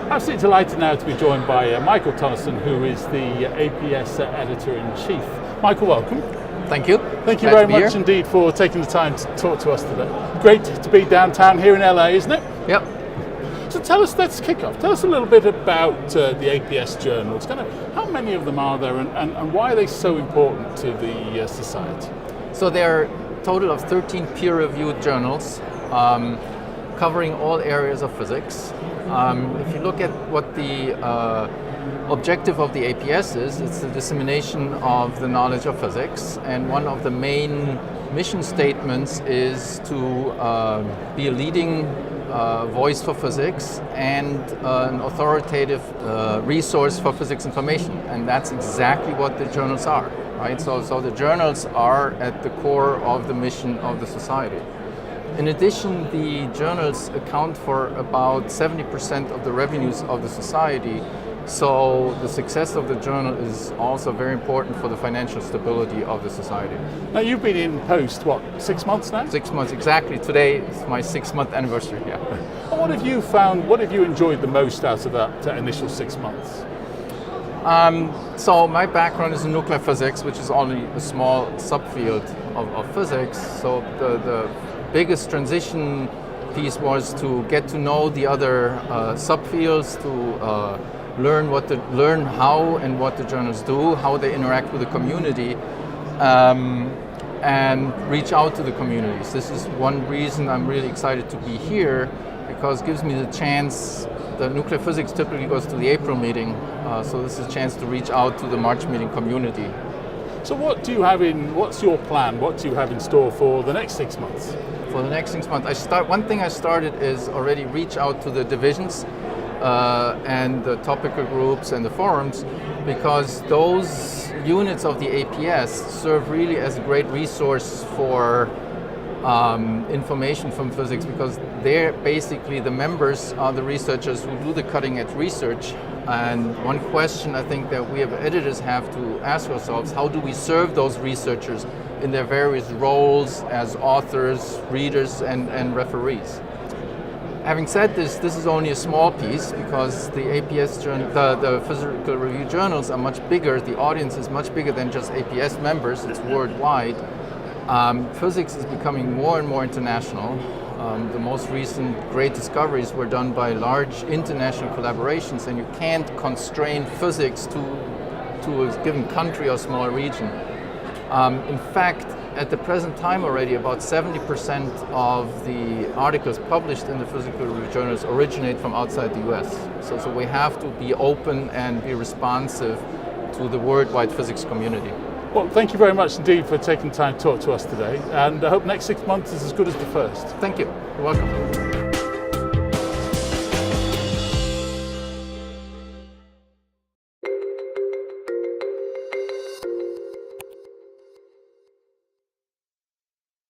Absolutely delighted now to be joined by Michael Thoennessen, who is the APS Editor-in-Chief. Michael, welcome. Thank you. Thank you very much indeed for taking the time to talk to us today. Great to be downtown here in LA, isn't it? Yep. So tell us, let's kick off. Tell us a little bit about the APS journals. Kind of how many of them are there and why are they so important to the society? So there are a total of 13 peer-reviewed journals covering all areas of physics. If you look at what the objective of the APS is, it's the dissemination of the knowledge of physics, and one of the main mission statements is to be a leading voice for physics and an authoritative resource for physics information, and that's exactly what the journals are, right? So the journals are at the core of the mission of the society. In addition, the journals account for about 70% of the revenues of the society, so the success of the journal is also very important for the financial stability of the society. Now you've been in post, what, 6 months now? 6 months, exactly. Today is my 6-month anniversary, yeah. And what have you found, what have you enjoyed the most out of that initial 6 months? So my background is in nuclear physics, which is only a small subfield of physics. So the biggest transition piece was to get to know the other subfields, to learn how and what the journals do, how they interact with the community, and reach out to the communities. This is one reason I'm really excited to be here, because it gives me the chance. The nuclear physics typically goes to the April meeting, so this is a chance to reach out to the March meeting community. So what do you have what's your plan? What do you have in store for the next 6 months? For the next 6 months, one thing I started is already reach out to the divisions and the topical groups and the forums, because those units of the APS serve really as a great resource for information from physics, because they're basically the members are the researchers who do the cutting edge research. And one question I think that we as editors have to ask ourselves, how do we serve those researchers in their various roles as authors, readers, and referees? Having said this is only a small piece, because the APS journal, the physical review journals are much bigger. The audience is much bigger than just APS members. It's worldwide. Physics is becoming more and more international. The most recent great discoveries were done by large international collaborations, and you can't constrain physics to a given country or small region. In fact, at the present time already, about 70% of the articles published in the physical review journals originate from outside the US. So we have to be open and be responsive to the worldwide physics community. Well, thank you very much indeed for taking time to talk to us today, and I hope next 6 months is as good as the first. Thank you. You're welcome.